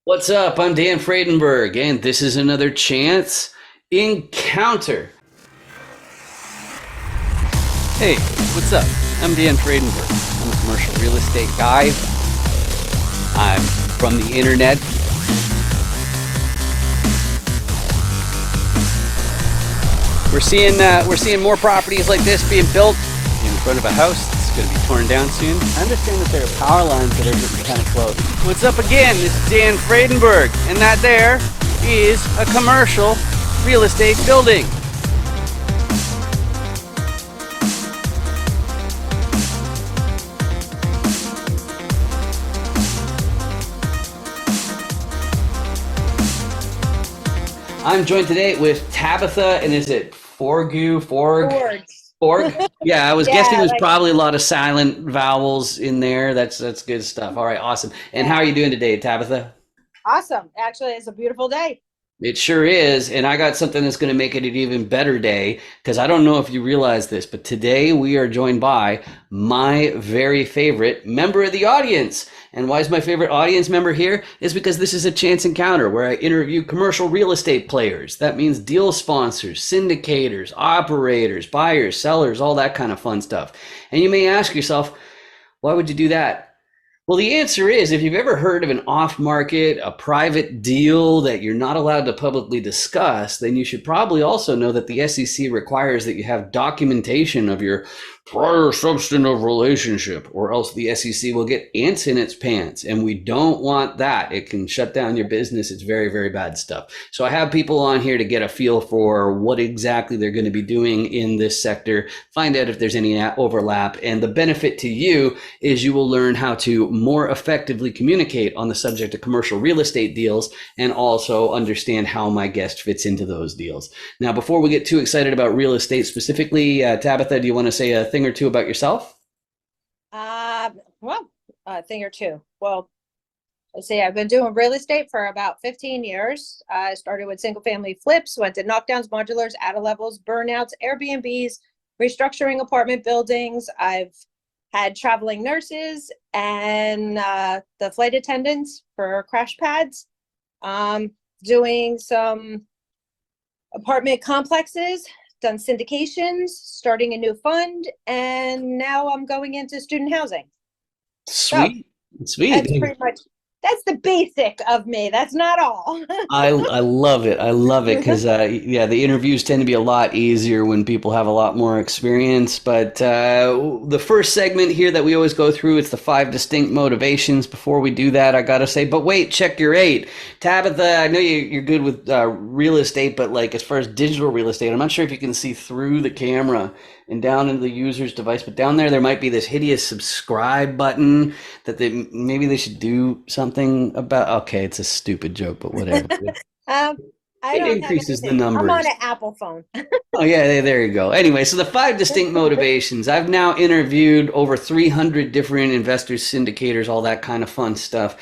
What's up? I'm Dan Fredenberg, and this is another Chance Encounter. Hey, what's up? I'm Dan Fredenberg. I'm a commercial real estate guy. I'm from the internet. We're seeing more properties like this being built in front of a house that's going to be torn down soon. I understand that there are power lines that are getting kind of close. What's up again? This is Dan Fredenberg, and that there is a commercial real estate building. I'm joined today with Tabatha, and is it Forgue? Boards. Forgue? Yeah, I was guessing Yeah, there's like probably a lot of silent vowels in there. That's good stuff. All right, awesome. And how are yeah. you doing today, Tabatha? Awesome. Actually, it's a beautiful day. It sure is. And I got something that's going to make it an even better day because I don't know if you realize this, but today we are joined by my very favorite member of the audience. And why is my favorite audience member here? Is because this is a chance encounter where I interview commercial real estate players. That means deal sponsors, syndicators, operators, buyers, sellers, all that kind of fun stuff. And you may ask yourself, why would you do that? Well, the answer is if you've ever heard of an off market, a private deal that you're not allowed to publicly discuss, then you should probably also know that the SEC requires that you have documentation of your prior substantive relationship, or else the SEC will get ants in its pants. And we don't want that. It can shut down your business. It's very, very bad stuff. So I have people on here to get a feel for what exactly they're going to be doing in this sector, find out if there's any overlap. And the benefit to you is you will learn how to more effectively communicate on the subject of commercial real estate deals and also understand how my guest fits into those deals. Now, before we get too excited about real estate specifically, Tabatha, do you want to say a thing or two about yourself? Uh, well, a thing or two. Well, let's see. I've been doing real estate for about 15 years. I started with single family flips, went to knockdowns, modulars, add levels, burnouts, Airbnbs, restructuring apartment buildings. I've had traveling nurses and the flight attendants for crash pads. Doing some apartment complexes, done syndications, starting a new fund, and now I'm going into student housing. So Sweet. Sweet. that's pretty much that's the basic of me. That's not all. I love it. I love it because yeah, the interviews tend to be a lot easier when people have a lot more experience. But the first segment here that we always go through, it's the five distinct motivations. Before we do that, I gotta say, but wait, check your eight, Tabitha. I know you're good with real estate, but like as far as digital real estate, I'm not sure if you can see through the camera and down into the user's device, but down there might be this hideous subscribe button that maybe they should do something about. Okay, it's a stupid joke, but whatever. um, I It don't have increases the anything. I'm on numbers. an Apple phone. Oh yeah, there you go. Anyway, so the five distinct motivations. I've now interviewed over 300 different investors, syndicators, all that kind of fun stuff.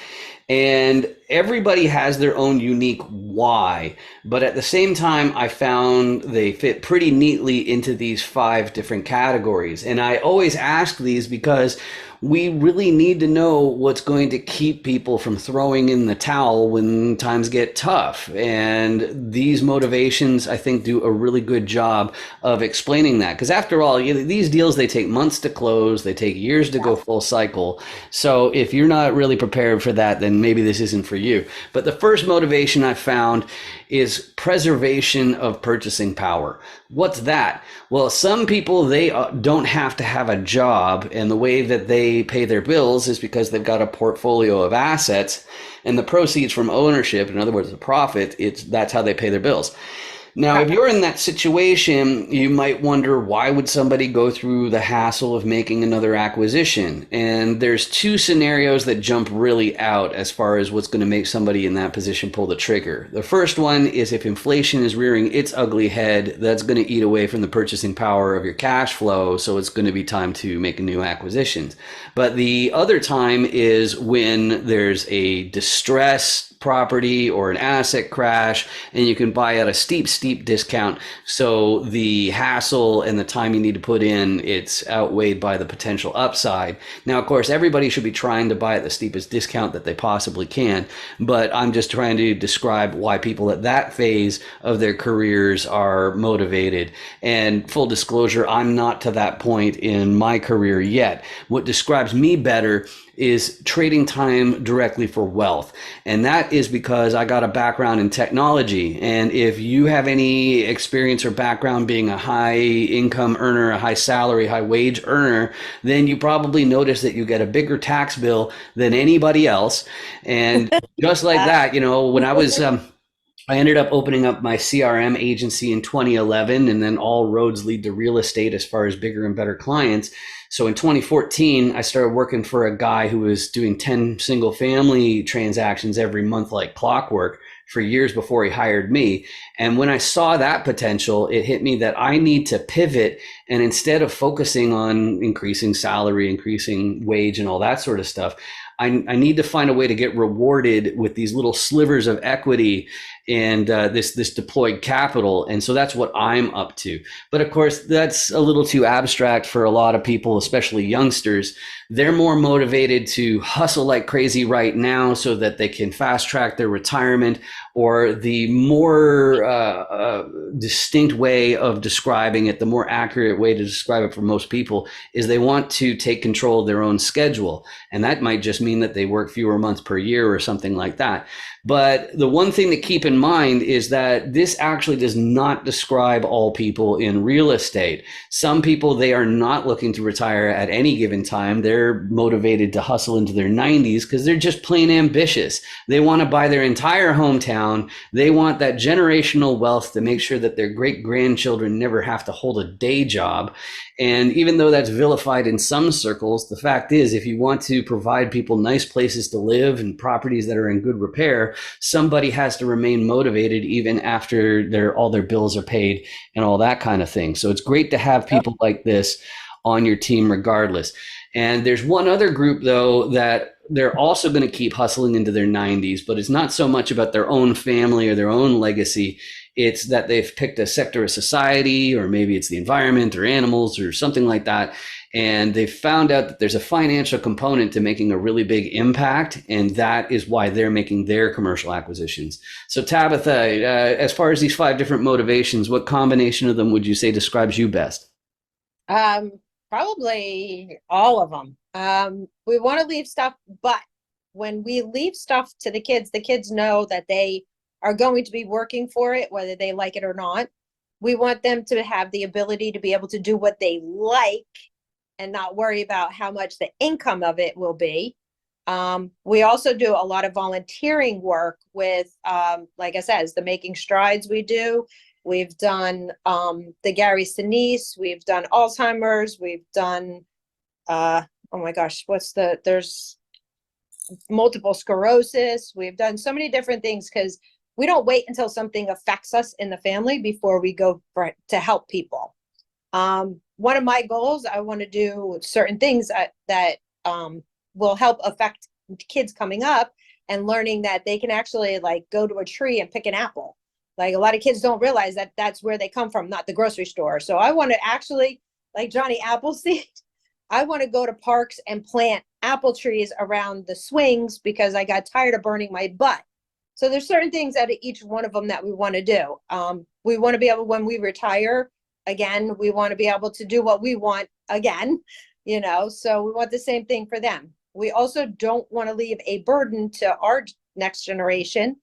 And everybody has their own unique why. But at the same time, I found they fit pretty neatly into these five different categories. And I always ask these because we really need to know what's going to keep people from throwing in the towel when times get tough. And these motivations, I think, do a really good job of explaining that. Because after all, these deals, they take months to close, they take years to Yeah. go full cycle. So if you're not really prepared for that, then maybe this isn't for you. But the first motivation I found is preservation of purchasing power. What's that? Well, some people, they don't have to have a job, and the way that they pay their bills is because they've got a portfolio of assets, and the proceeds from ownership, in other words, the profit, it's that's how they pay their bills. Now, if you're in that situation, you might wonder, why would somebody go through the hassle of making another acquisition? And there's two scenarios that jump really out as far as what's going to make somebody in that position pull the trigger. The first one is if inflation is rearing its ugly head, that's going to eat away from the purchasing power of your cash flow, so it's going to be time to make a new acquisition. But the other time is when there's a distress, property or an asset crash, and you can buy at a steep discount. So the hassle and the time you need to put in, it's outweighed by the potential upside. Now, of course, everybody should be trying to buy at the steepest discount that they possibly can, but I'm just trying to describe why people at that phase of their careers are motivated. And full disclosure, I'm not to that point in my career yet. What describes me better is trading time directly for wealth. And that is because I got a background in technology. And if you have any experience or background being a high income earner, a high salary, high wage earner, then you probably notice that you get a bigger tax bill than anybody else. And just like Uh, that, when I ended up opening up my CRM agency in 2011, and then all roads lead to real estate as far as bigger and better clients. So in 2014, I started working for a guy who was doing 10 single family transactions every month like clockwork for years before he hired me. And when I saw that potential, it hit me that I need to pivot. And instead of focusing on increasing salary, increasing wage, and all that sort of stuff, I need to find a way to get rewarded with these little slivers of equity and this deployed capital. And so that's what I'm up to. But of course, that's a little too abstract for a lot of people, especially youngsters. They're more motivated to hustle like crazy right now so that they can fast track their retirement. Or the more distinct way of describing it, the more accurate way to describe it for most people, is they want to take control of their own schedule. And that might just mean that they work fewer months per year or something like that. But the one thing to keep in mind is that this actually does not describe all people in real estate. Some people, they are not looking to retire at any given time. They're motivated to hustle into their 90s because they're just plain ambitious. They want to buy their entire hometown. They want that generational wealth to make sure that their great grandchildren never have to hold a day job. And even though that's vilified in some circles, the fact is, if you want to provide people nice places to live and properties that are in good repair, somebody has to remain motivated even after all their bills are paid and all that kind of thing. So it's great to have people like this on your team regardless. And there's one other group, though, that they're also going to keep hustling into their 90s, but it's not so much about their own family or their own legacy. It's that they've picked a sector of society, or maybe it's the environment or animals or something like that. And they've found out that there's a financial component to making a really big impact. And that is why they're making their commercial acquisitions. So Tabatha, as far as these 5 different motivations, what combination of them would you say describes you best? Um, Probably all of them. We want to leave stuff, but when we leave stuff to the kids know that they are going to be working for it, whether they like it or not. We want them to have the ability to be able to do what they like and not worry about how much the income of it will be. We also do a lot of volunteering work with, like I said, the Making Strides we do. We've done the Gary Sinise, we've done Alzheimer's, we've done, oh my gosh, there's multiple sclerosis. We've done so many different things because we don't wait until something affects us in the family before we go to help people. One of my goals, I want to do certain things that will help affect kids coming up and learning that they can actually like go to a tree and pick an apple. Like a lot of kids don't realize that that's where they come from, not the grocery store. So I want to actually, like Johnny Appleseed, I want to go to parks and plant apple trees around the swings because I got tired of burning my butt. So there's certain things out of each one of them that we want to do. We want to be able, when we retire, again, we want to be able to do what we want again, so we want the same thing for them. We also don't want to leave a burden to our next generation.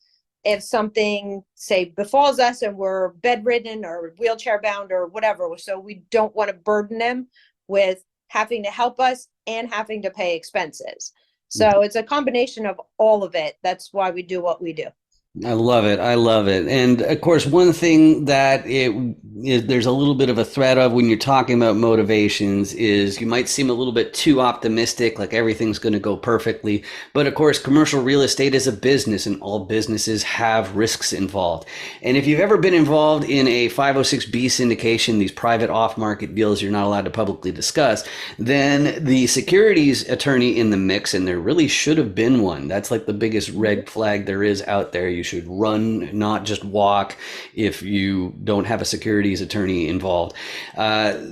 If something, say, befalls us and we're bedridden or wheelchair bound or whatever, so we don't want to burden them with having to help us and having to pay expenses. So it's a combination of all of it. That's why we do what we do. I love it. I love it. And of course, one thing that there's a little bit of a threat of when you're talking about motivations is you might seem a little bit too optimistic, like everything's going to go perfectly. But of course, commercial real estate is a business and all businesses have risks involved. And if you've ever been involved in a 506B syndication, these private off market deals you're not allowed to publicly discuss, then the securities attorney in the mix, and there really should have been one. That's like the biggest red flag there is out there. You should run, not just walk, if you don't have a securities attorney involved.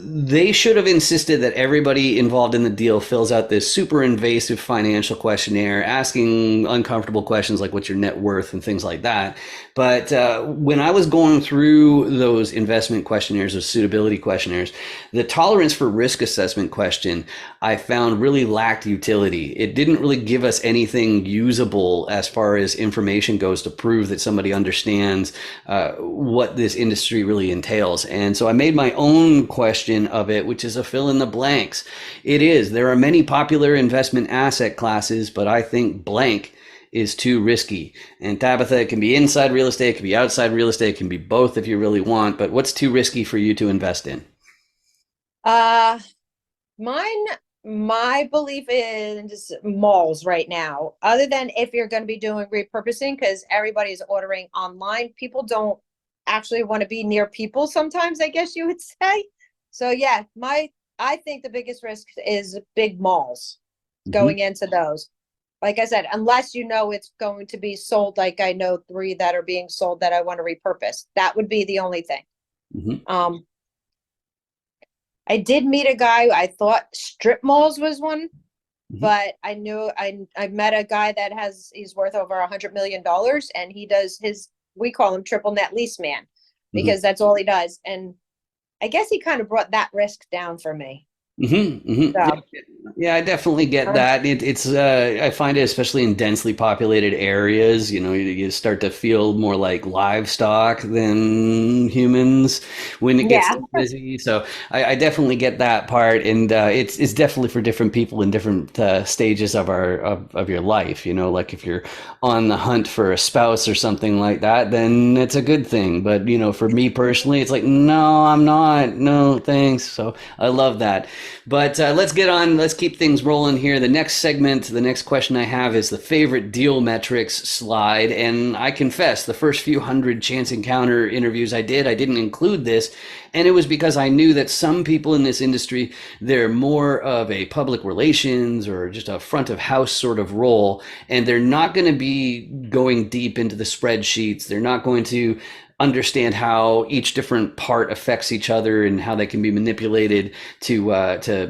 They should have insisted that everybody involved in the deal fills out this super invasive financial questionnaire, asking uncomfortable questions like what's your net worth and things like that. But when I was going through those investment questionnaires, those suitability questionnaires, the tolerance for risk assessment question I found really lacked utility. It didn't really give us anything usable as far as information goes to prove that somebody understands what this industry really entails. And so I made my own question of it, which is a fill in the blanks. It is. There are many popular investment asset classes, but I think blank is too risky. And Tabatha, it can be inside real estate, it can be outside real estate, it can be both if you really want. But what's too risky for you to invest in? Uh, mine, my belief is malls right now. Other than if you're going to be doing repurposing, because everybody's ordering online, people don't actually want to be near people sometimes, I guess you would say. So yeah, I think the biggest risk is big malls Mm-hmm, going into those. Like I said, unless you know it's going to be sold, like I know three that are being sold that I want to repurpose. That would be the only thing. mm-hmm, Um, I did meet a guy, I thought strip malls was one, mm-hmm, but I met a guy that he's worth over $100 million and he does we call him triple net lease man mm-hmm. because that's all he does. And I guess he kind of brought that risk down for me. Mm-hmm, mm-hmm. So, Yeah, yeah, I definitely get um, that. I find it especially in densely populated areas, you start to feel more like livestock than humans when it gets yeah, too busy. So I definitely get that part, and it's definitely for different people in different stages of your life. Like if you're on the hunt for a spouse or something like that, then it's a good thing. But for me personally, it's like, no, I'm not. No, thanks. So I love that. But let's get on. Let's keep things rolling here. The next segment, the next question I have is the favorite deal metrics slide. And I confess, the first few hundred chance encounter interviews I didn't include this. And it was because I knew that some people in this industry, they're more of a public relations or just a front of house sort of role. And they're not going to be going deep into the spreadsheets. They're not going to understand how each different part affects each other and how they can be manipulated to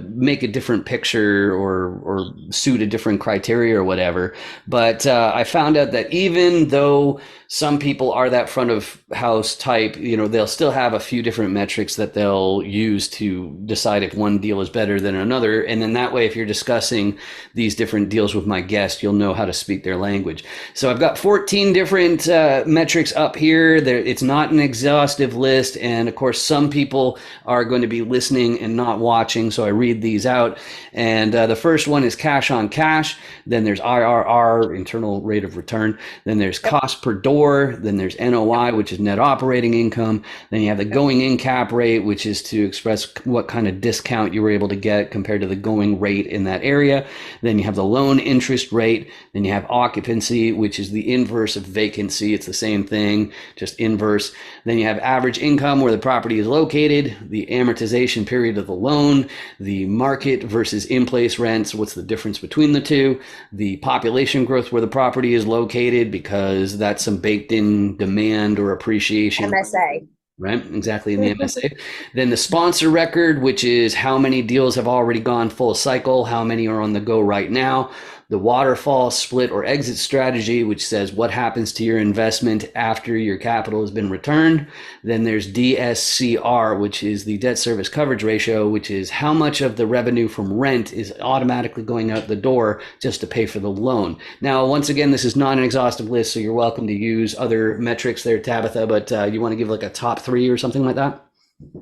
make a different picture or suit a different criteria or whatever. But I found out that even though some people are that front of house type, they'll still have a few different metrics that they'll use to decide if one deal is better than another. And then that way, if you're discussing these different deals with my guest, you'll know how to speak their language. So I've got 14 different metrics up here. It's not an exhaustive list. And of course, some people are going to be listening and not watching. So I read these out. And the first one is cash on cash. Then there's IRR, internal rate of return. Then there's yep, cost per door. Then there's NOI, which is net operating income. Then you have the yep. going in cap rate, which is to express what kind of discount you were able to get compared to the going rate in that area. Then you have the loan interest rate. Then you have occupancy, which is the inverse of vacancy. It's the same thing, just inverse. Then you have average income where the property is located, the amortization period of the loan, the market versus in-place rents, what's the difference between the two, the population growth where the property is located, because that's some baked in demand or appreciation. MSA. Right, exactly, in the MSA. Then the sponsor record, which is how many deals have already gone full cycle, how many are on the go right now. The waterfall split or exit strategy, which says what happens to your investment after your capital has been returned. Then there's DSCR, which is the debt service coverage ratio, which is how much of the revenue from rent is automatically going out the door just to pay for the loan. Now, once again, this is not an exhaustive list, so you're welcome to use other metrics there, Tabatha, but you want to give like a top three or something like that?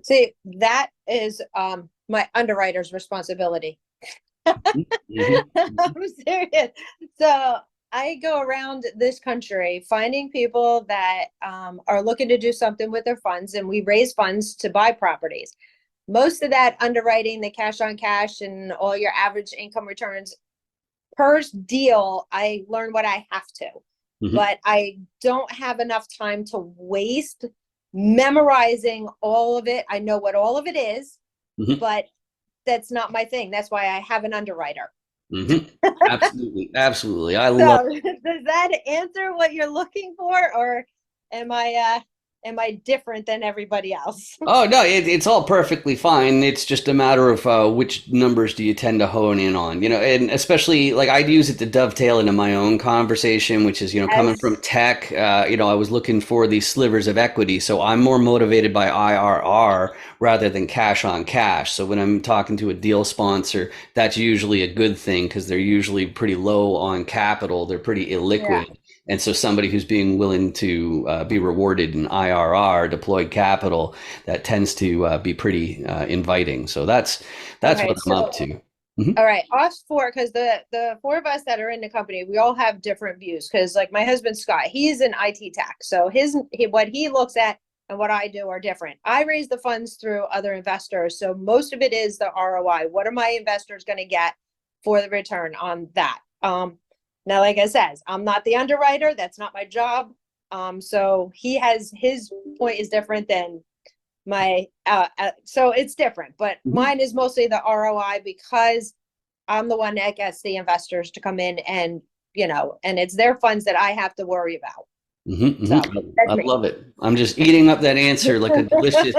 See, that is my underwriter's responsibility. Mm-hmm. I'm serious. So I go around this country finding people that are looking to do something with their funds, and we raise funds to buy properties. Most of that underwriting, the cash on cash, and all your average income returns per deal, I learn what I have to, Mhm. but I don't have enough time to waste memorizing all of it. I know what all of it is, Mhm. but that's not my thing. That's why I have an underwriter. Mhm. Absolutely. Absolutely. I love. So does that answer what you're looking for, or am I different than everybody else? Oh no, it's all perfectly fine. It's just a matter of which numbers do you tend to hone in on, and especially like I'd use it to dovetail into my own conversation, which is, coming from Yes. tech. I was looking for these slivers of equity, so I'm more motivated by IRR rather than cash on cash. So when I'm talking to a deal sponsor, that's usually a good thing because they're usually pretty low on capital. They're pretty Yeah. illiquid. And so somebody who's being willing to be rewarded in IRR, deployed capital, that tends to be pretty inviting. So that's Okay. what I'm up So to. Mhm. all right, us four, because the four of us that are in the company, we all have different views. Because like my husband Scott, he's in IT tech, so what he looks at and what I do are different. I raise the funds through other investors, so most of it is the ROI. What are my investors going to get for the return on that? Now, like I said, I'm not the underwriter. That's not my job. So he has his point is different than my so it's different, but Mhm. mine is mostly the ROI because I'm the one that gets the investors to come in, and and it's their funds that I have to worry about. Mhm. So Mhm. that's I me. love it. I'm just eating up that answer like a delicious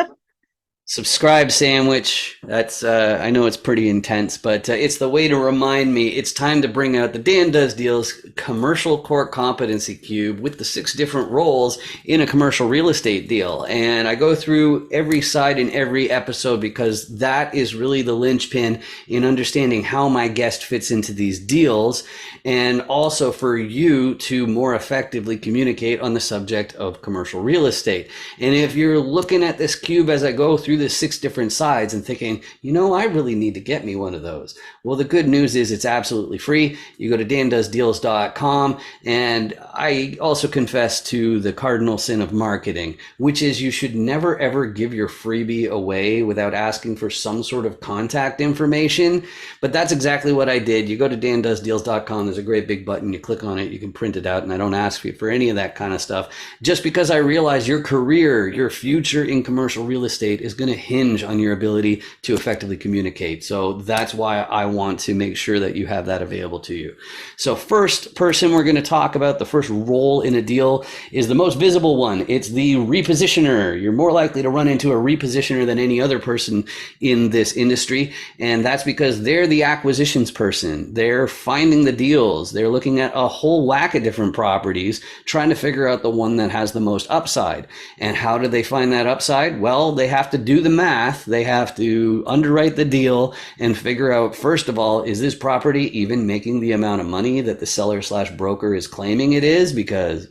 subscribe sandwich. That's I know it's pretty intense, but it's the way to remind me it's time to bring out the Dan Does Deals commercial core competency cube with the 6 different roles in a commercial real estate deal. And I go through every side in every episode because that is really the linchpin in understanding how my guest fits into these deals, and also for you to more effectively communicate on the subject of commercial real estate. And if you're looking at this cube as I go through the 6 different sides and thinking, I really need to get me one of those. Well, the good news is it's absolutely free. You go to dandoesdeals.com. And I also confess to the cardinal sin of marketing, which is you should never ever give your freebie away without asking for some sort of contact information. But that's exactly what I did. You go to dandoesdeals.com. There's a great big button. You click on it. You can print it out. And I don't ask you for any of that kind of stuff just because I realize your career, your future in commercial real estate is going to hinge on your ability to effectively communicate. So that's why I want to make sure that you have that available to you. So first person we're going to talk about, the first role in a deal is the most visible one. It's the repositioner. You're more likely to run into a repositioner than any other person in this industry. And that's because they're the acquisitions person. They're finding the deals. They're looking at a whole whack of different properties, trying to figure out the one that has the most upside. And how do they find that upside? Well, they have to do the math. They have to underwrite the deal and figure out, first of all, is this property even making the amount of money that the seller slash broker is claiming it is? Because,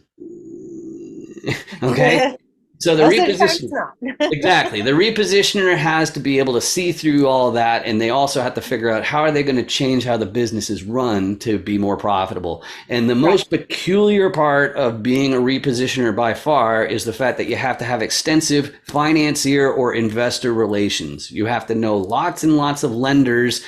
okay. So the Most of the time, it's reposition, not. exactly. The repositioner has to be able to see through all that, and they also have to figure out how are they going to change how the business is run to be more profitable. And the Right. most peculiar part of being a repositioner by far is the fact that you have to have extensive financier or investor relations. You have to know lots and lots of lenders,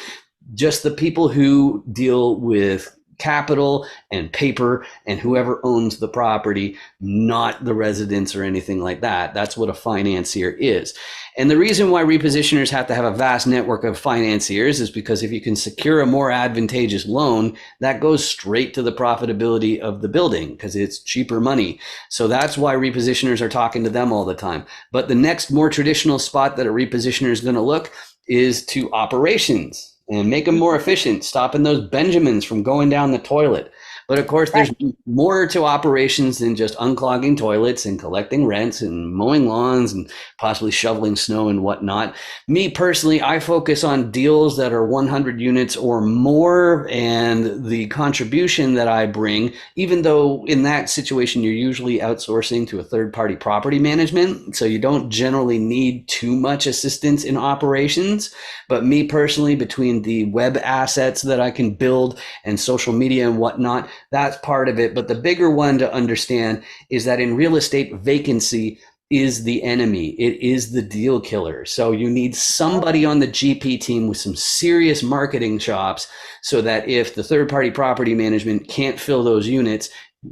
just the people who deal with capital and paper and whoever owns the property, not the residents or anything like that. That's what a financier is. And the reason why repositioners have to have a vast network of financiers is because if you can secure a more advantageous loan, that goes straight to the profitability of the building because it's cheaper money. So that's why repositioners are talking to them all the time. But the next more traditional spot that a repositioner is going to look is to operations and make them more efficient, stopping those Benjamins from going down the toilet. But of course, there's Right. more to operations than just unclogging toilets and collecting rents and mowing lawns and possibly shoveling snow and whatnot. Me personally, I focus on deals that are 100 units or more, and the contribution that I bring, even though in that situation you're usually outsourcing to a third party property management, so you don't generally need too much assistance in operations. But me personally, between the web assets that I can build and social media and whatnot, that's part of it. But the bigger one to understand is that in real estate, vacancy is the enemy. It is the deal killer. So you need somebody on the GP team with some serious marketing chops so that if the third party property management can't fill those units,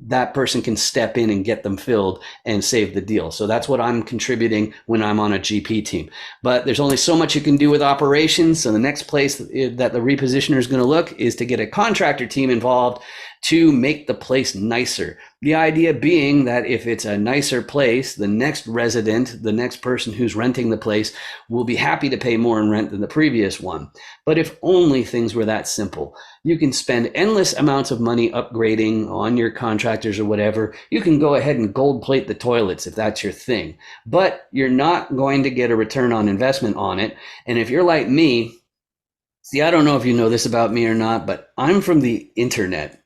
that person can step in and get them filled and save the deal. So that's what I'm contributing when I'm on a GP team. But there's only so much you can do with operations. So the next place that the repositioner is going to look is to get a contractor team involved to make the place nicer. The idea being that if it's a nicer place, the next resident, the next person who's renting the place will be happy to pay more in rent than the previous one. But if only things were that simple. You can spend endless amounts of money upgrading on your contractors or whatever. You can go ahead and gold plate the toilets if that's your thing, but you're not going to get a return on investment on it. And if you're like me, see, I don't know if you know this about me or not, but I'm from the internet.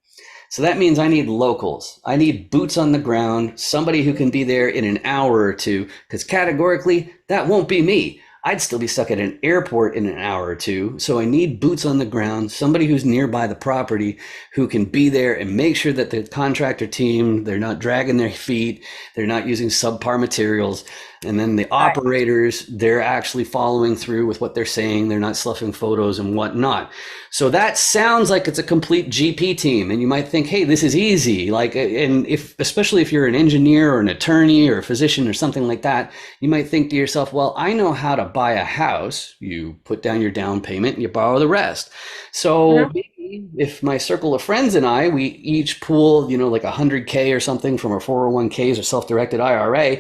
So that means I need locals. I need boots on the ground, somebody who can be there in an hour or two, because categorically, that won't be me. I'd still be stuck at an airport in an hour or two. So I need boots on the ground, somebody who's nearby the property who can be there and make sure that the contractor team, they're not dragging their feet, they're not using subpar materials. And then the operators, they're actually following through with what they're saying. They're not sloughing photos and whatnot. So that sounds like it's a complete GP team. And you might think, hey, this is easy. Like, and if, especially if you're an engineer or an attorney or a physician or something like that, you might think to yourself, well, I know how to buy a house. You put down your down payment and you borrow the rest. So maybe if my circle of friends and I, we each pool, like 100K or something from our 401ks or self-directed IRA,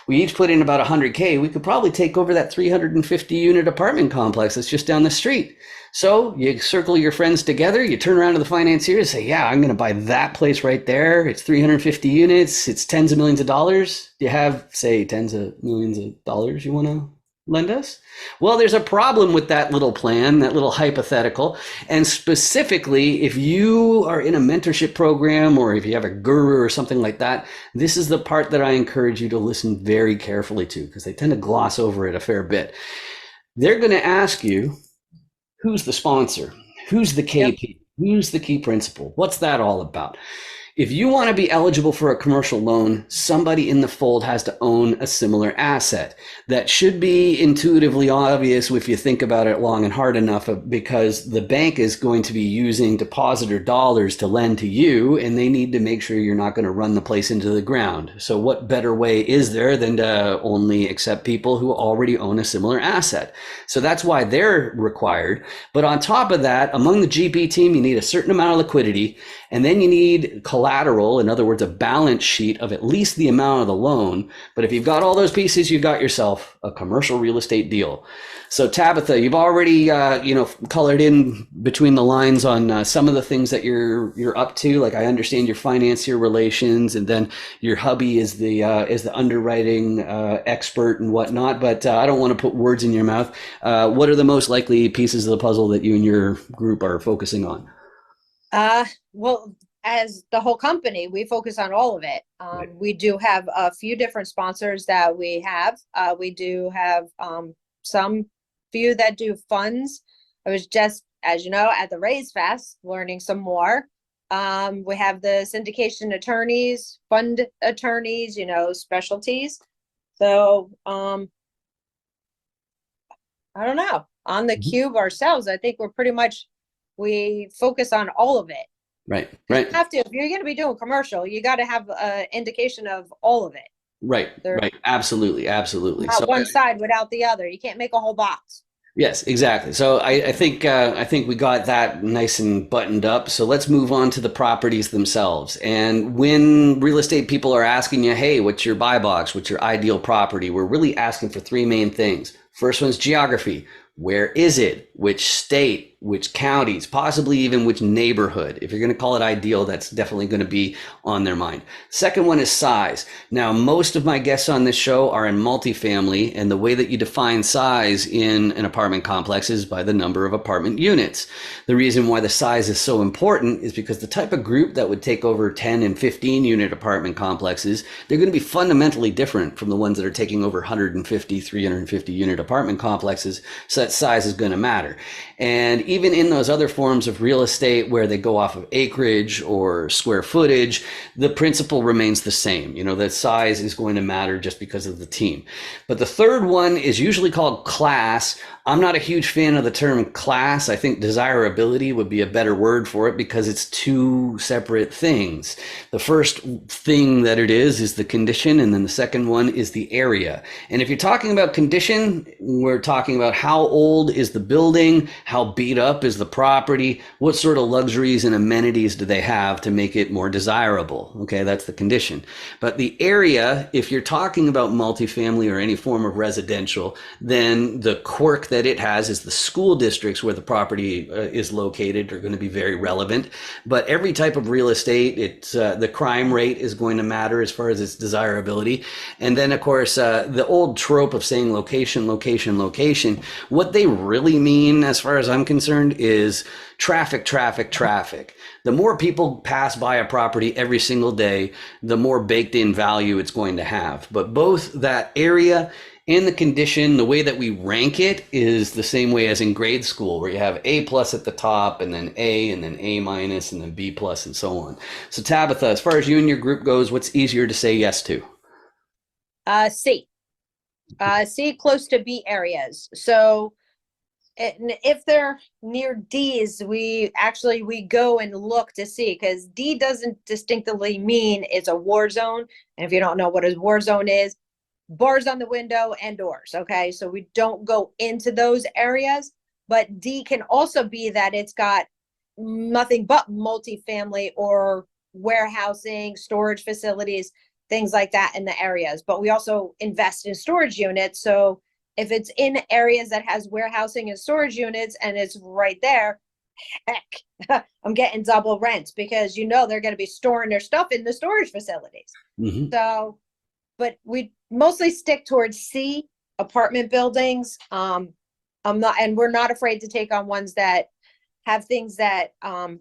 we each put in about 100K, we could probably take over that 350 unit apartment complex that's just down the street. So you circle your friends together, you turn around to the financiers and say, yeah, I'm going to buy that place right there. It's 350 units. It's tens of millions of dollars. Do you have, say, tens of millions of dollars you want to lend us? Well, there's a problem with that little plan, that little hypothetical. And specifically, if you are in a mentorship program or if you have a guru or something like that, this is the part that I encourage you to listen very carefully to, because they tend to gloss over it a fair bit. They're going to ask you, who's the sponsor? Who's the KP? Who's the key principal? What's that all about? If you want to be eligible for a commercial loan, somebody in the fold has to own a similar asset. That should be intuitively obvious if you think about it long and hard enough, because the bank is going to be using depositor dollars to lend to you, and they need to make sure you're not going to run the place into the ground. So what better way is there than to only accept people who already own a similar asset? So that's why they're required. But on top of that, among the GP team, you need a certain amount of liquidity, and then you need collateral, in other words, a balance sheet of at least the amount of the loan. But if you've got all those pieces, you've got yourself a commercial real estate deal. So Tabatha, you've already colored in between the lines on some of the things that you're up to. Like, I understand your financier relations, and then your hubby is the underwriting expert and whatnot. But I don't want to put words in your mouth. What are the most likely pieces of the puzzle that you and your group are focusing on? Well, as the whole company, we focus on all of it. We do have a few different sponsors that we have. We do have some few that do funds. I was just, as you know, at the Raise Fest learning some more. We have the syndication attorneys, fund attorneys, specialties. So I don't know. On the cube ourselves, I think we focus on all of it. Right. You have to, if you're going to be doing commercial, you got to have an indication of all of it. Right. Absolutely. Not one side without the other. You can't make a whole box. Yes, exactly. So I think we got that nice and buttoned up. So let's move on to the properties themselves. And when real estate people are asking you, hey, what's your buy box? What's your ideal property? We're really asking for three main things. First one's geography. Where is it? Which state? Which counties? Possibly even which neighborhood? If you're going to call it ideal, that's definitely going to be on their mind. Second one is size. Now, most of my guests on this show are in multifamily, and the way that you define size in an apartment complex is by the number of apartment units. The reason why the size is so important is because the type of group that would take over 10 and 15 unit apartment complexes, they're going to be fundamentally different from the ones that are taking over 150, 350 unit apartment complexes. So that size is going to matter. And even in those other forms of real estate where they go off of acreage or square footage, the principle remains the same. You know, the size is going to matter just because of the team. But the third one is usually called class. I'm not a huge fan of the term class. I think desirability would be a better word for it because it's two separate things. The first thing that it is the condition, and then the second one is the area. And if you're talking about condition, we're talking about how old is the building, how beat up is the property, what sort of luxuries and amenities do they have to make it more desirable. Okay, that's the condition. But the area, if you're talking about multifamily or any form of residential, then the quirk that it has is the school districts where the property is located are going to be very relevant. But every type of real estate, the crime rate is going to matter as far as its desirability. And then, of course, the old trope of saying location, location, location, what they really mean, as far as I'm concerned, is traffic, traffic, traffic. The more people pass by a property every single day, the more baked in value it's going to have. But both that area and the condition, the way that we rank it is the same way as in grade school, where you have A plus at the top and then A minus and then B plus and so on. So Tabatha, as far as you and your group goes, what's easier to say yes to? C. C close to B areas. So if they're near D's, we go and look to see, because D doesn't distinctively mean it's a war zone. And if you don't know what a war zone is, bars on the window and doors. Okay. So we don't go into those areas, but D can also be that it's got nothing but multifamily or warehousing, storage facilities, things like that in the areas. But we also invest in storage units. So if it's in areas that has warehousing and storage units and it's right there, heck, I'm getting double rent because they're going to be storing their stuff in the storage facilities. Mm-hmm. So, but we mostly stick towards C, apartment buildings. We're not afraid to take on ones that have things that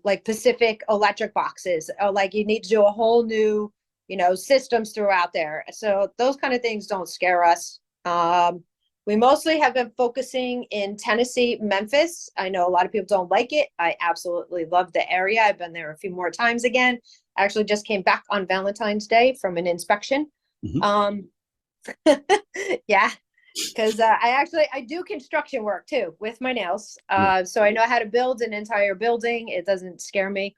like Pacific electric boxes, like you need to do a whole new, systems throughout there. So those kind of things don't scare us. We mostly have been focusing in Tennessee, Memphis. I know a lot of people don't like it. I absolutely love the area. I've been there a few more times again. I actually just came back on Valentine's Day from an inspection. Mm-hmm. Yeah, because I do construction work too with my nails. So I know how to build an entire building. It doesn't scare me.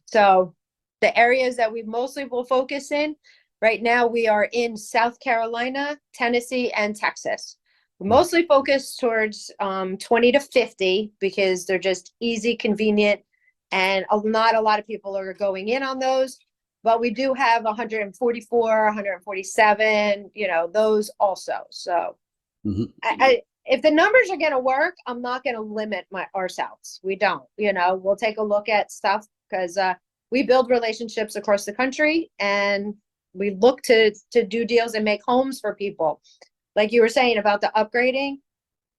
So the areas that we mostly will focus in right now, we are in South Carolina, Tennessee, and Texas. We're mostly focused towards 20 to 50 because they're just easy, convenient, and not a lot of people are going in on those. But we do have 144, 147, those also. So if the numbers are going to work, I'm not going to limit ourselves. We don't, we'll take a look at stuff because we build relationships across the country and we look to do deals and make homes for people. Like you were saying about the upgrading.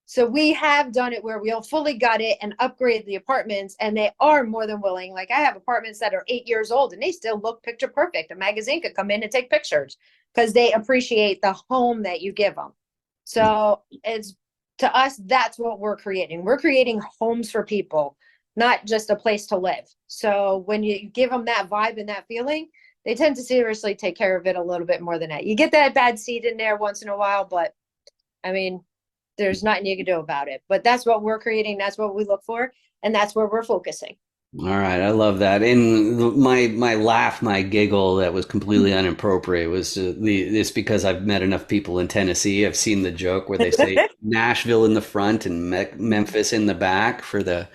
So we have done it where we'll fully gut it and upgrade the apartments, and they are more than willing. Like I have apartments that are 8 years old and they still look picture perfect. A magazine could come in and take pictures because they appreciate the home that you give them. So to us, that's what we're creating. We're creating homes for people, not just a place to live. So when you give them that vibe and that feeling, they tend to seriously take care of it a little bit more than that. You get that bad seed in there once in a while, but I mean, there's nothing you can do about it. But that's what we're creating. That's what we look for. And that's where we're focusing. All right, I love that. And my laugh, my giggle that was completely inappropriate was it's because I've met enough people in Tennessee. I've seen the joke where they say Nashville in the front and Memphis in the back for the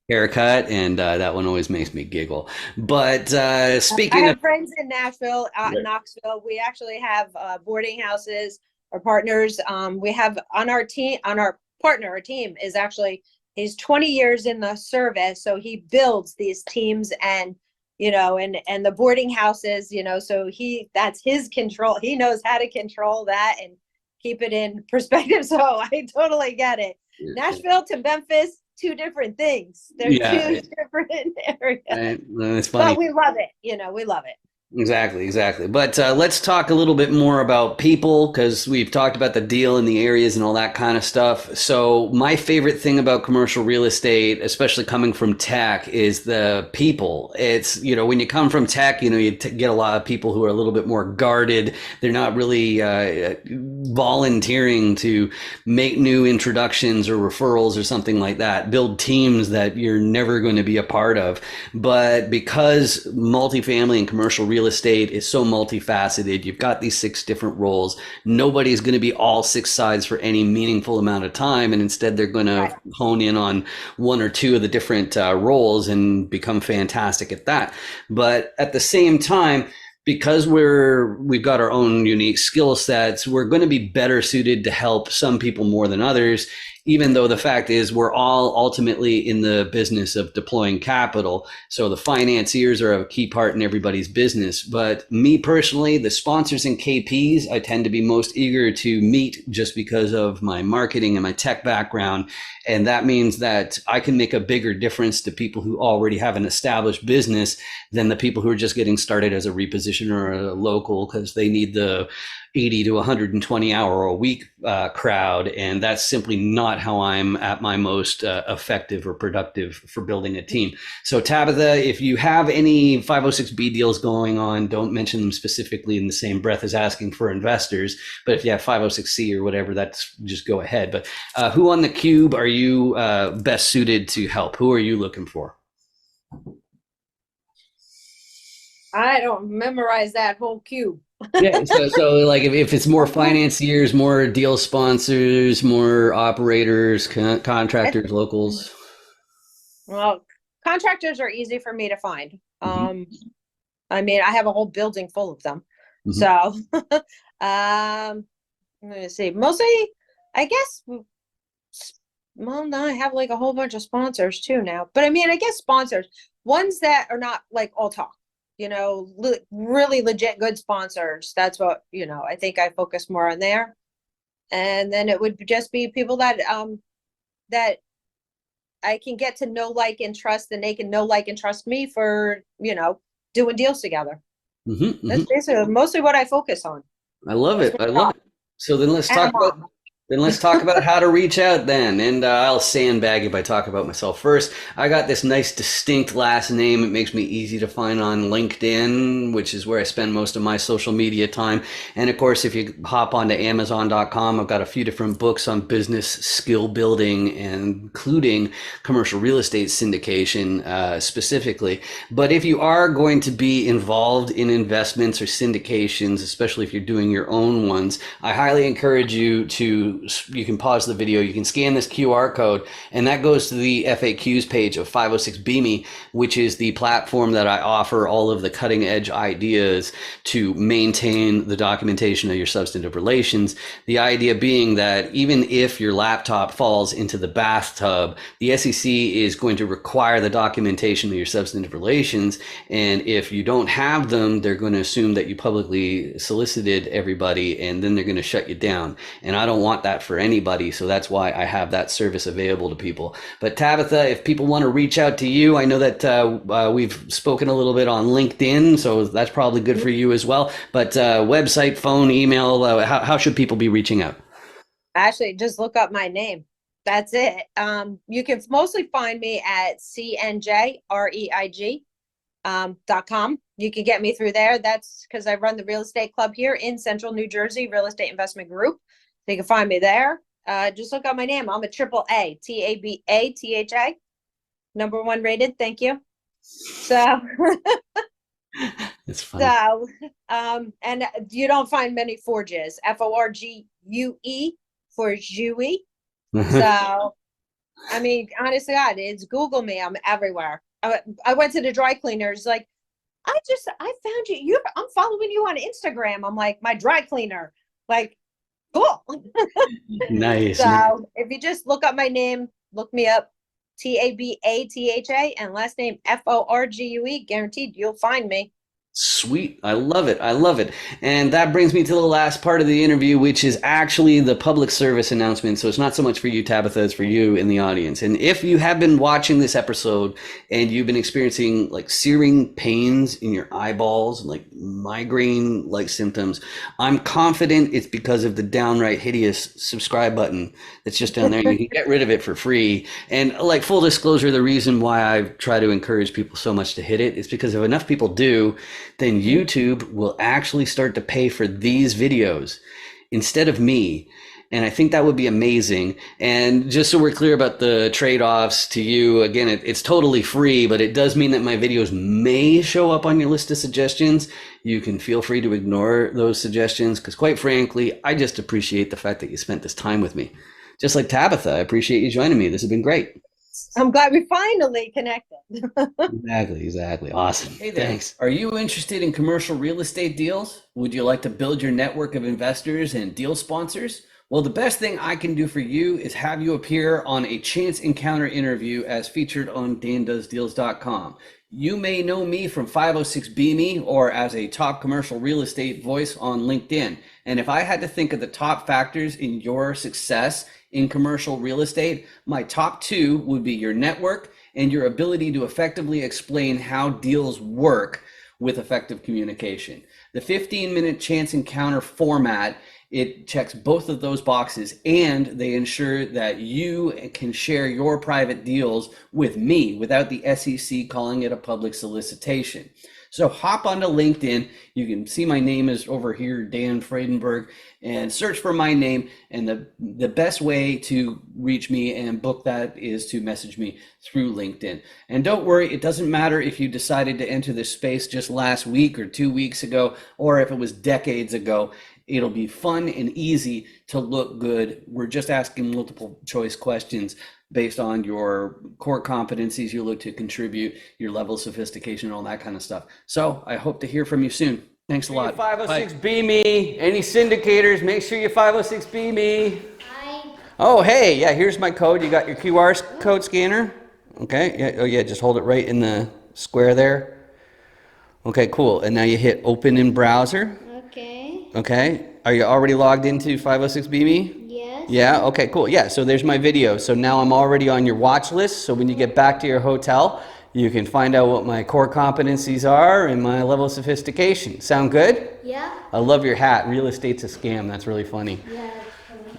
haircut, and that one always makes me giggle. But I speaking of have friends in Nashville, Knoxville. We actually have boarding houses. Our partners, we have on our team, our team is actually, he's 20 years in the service. So he builds these teams and, and the boarding houses, so that's his control. He knows how to control that and keep it in perspective. So I totally get it. Nashville to Memphis, two different things. They're two different areas. Right. Well, it's funny. But we love it. We love it. Exactly, exactly. But let's talk a little bit more about people because we've talked about the deal and the areas and all that kind of stuff. So, my favorite thing about commercial real estate, especially coming from tech, is the people. It's, when you come from tech, get a lot of people who are a little bit more guarded. They're not really volunteering to make new introductions or referrals or something like that, build teams that you're never going to be a part of. But because multifamily and commercial real estate is so multifaceted, you've got these six different roles. Nobody's going to be all six sides for any meaningful amount of time. And instead, they're going to Right. hone in on one or two of the different roles and become fantastic at that. But at the same time, because we've got our own unique skill sets, we're going to be better suited to help some people more than others, even though the fact is we're all ultimately in the business of deploying capital. So the financiers are a key part in everybody's business. But me personally, the sponsors and KPs, I tend to be most eager to meet just because of my marketing and my tech background. And that means that I can make a bigger difference to people who already have an established business than the people who are just getting started as a repositioner or a local because they need the 80 to 120 hour a week crowd. And that's simply not how I'm at my most effective or productive for building a team. So, Tabatha, if you have any 506B deals going on, don't mention them specifically in the same breath as asking for investors. But if you have 506C or whatever, that's just go ahead. But who on the cube are you best suited to help? Who are you looking for? I don't memorize that whole cube. Yeah, so like if it's more financiers, more deal sponsors, more operators, It- contractors, locals. well, contractors are easy for me to find. Hmm. I mean, I have a whole building full of them. Hmm. So, let me see. Mostly, I guess, well, no, I have like a whole bunch of sponsors too now. But I mean, I guess sponsors, ones that are not like all talk, really legit good sponsors. That's what, I think I focus more on there. And then it would just be people that I can get to know, like, and trust, and they can know, like, and trust me for, doing deals together. Hmm. That's Hmm. basically mostly what I focus on. I love That's it. my I love job. it. So then let's And a talk about mom. how to reach out then. And I'll sandbag if I talk about myself first. I got this nice distinct last name. It makes me easy to find on LinkedIn, which is where I spend most of my social media time. And of course, if you hop onto Amazon.com, I've got a few different books on business skill building, including commercial real estate syndication specifically. But if you are going to be involved in investments or syndications, especially if you're doing your own ones, I highly encourage you can pause the video, you can scan this QR code, and that goes to the FAQs page of 506 BME, which is the platform that I offer all of the cutting edge ideas to maintain the documentation of your substantive relations. The idea being that even if your laptop falls into the bathtub, the SEC is going to require the documentation of your substantive relations. And if you don't have them, they're going to assume that you publicly solicited everybody and then they're going to shut you down. And I don't want that for anybody. So that's why I have that service available to people. But Tabatha, if people want to reach out to you, I know that we've spoken a little bit on LinkedIn, so that's probably good for you as well. But website, phone, email, how should people be reaching out? Actually, just look up my name. That's it. You can mostly find me at cnjreig .com. You can get me through there. That's because I run the real estate club here in Central New Jersey, Real Estate Investment Group. So you can find me there. Just look up my name. I'm a triple A, TABATHA, #1 rated. Thank you. So, It's funny. so, and you don't find many Forges, FORGUE for Jui. So, I mean, honestly, God, it's Google me. I'm everywhere. I went to the dry cleaners, like, I found you. I'm following you on Instagram. I'm like, my dry cleaner. Like, cool. Nice, nice. So if you just look up my name, look me up, TABATHA, and last name FORGUE, guaranteed you'll find me. Sweet. I love it. I love it. And that brings me to the last part of the interview, which is actually the public service announcement. So it's not so much for you, Tabatha, it's for you in the audience. And if you have been watching this episode and you've been experiencing like searing pains in your eyeballs, like migraine like symptoms, I'm confident it's because of the downright hideous subscribe button that's just down there. You can get rid of it for free. And like full disclosure, the reason why I try to encourage people so much to hit it is because if enough people do, then YouTube will actually start to pay for these videos instead of me. And I think that would be amazing. And just so we're clear about the trade-offs to you, again, it's totally free, but it does mean that my videos may show up on your list of suggestions. You can feel free to ignore those suggestions because quite frankly, I just appreciate the fact that you spent this time with me. Just like Tabatha, I appreciate you joining me. This has been great. I'm glad we finally connected. Exactly. Awesome. Hey there. Thanks. Are you interested in commercial real estate deals? Would you like to build your network of investors and deal sponsors? Well, the best thing I can do for you is have you appear on a chance encounter interview as featured on dandoesdeals.com. You may know me from 506B.me or as a top commercial real estate voice on LinkedIn. And if I had to think of the top factors in your success in commercial real estate, my top two would be your network and your ability to effectively explain how deals work with effective communication. The 15-minute chance encounter format, it checks both of those boxes, and they ensure that you can share your private deals with me without the SEC calling it a public solicitation. So hop onto LinkedIn. You can see my name is over here, Dan Friedenberg, and search for my name. And the best way to reach me and book that is to message me through LinkedIn. And don't worry, it doesn't matter if you decided to enter this space just last week or 2 weeks ago, or if it was decades ago. It'll be fun and easy to look good. We're just asking multiple choice questions based on your core competencies you look to contribute, your level of sophistication, all that kind of stuff. So I hope to hear from you soon. Thanks a lot. 506B me. Any syndicators, make sure you 506B me. Hi. Oh, hey, yeah, here's my code. You got your QR code scanner? Okay, yeah, oh yeah, just hold it right in the square there. Okay, cool. And now you hit open in browser. Okay. Okay. Are you already logged into 506B.me? Yes. Yeah. Okay, cool. Yeah. So there's my video. So now I'm already on your watch list. So when you get back to your hotel, you can find out what my core competencies are and my level of sophistication. Sound good? Yeah. I love your hat. Real estate's a scam. That's really funny. Yeah.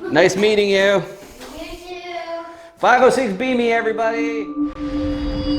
Nice meeting you. You too. 506B.me, everybody.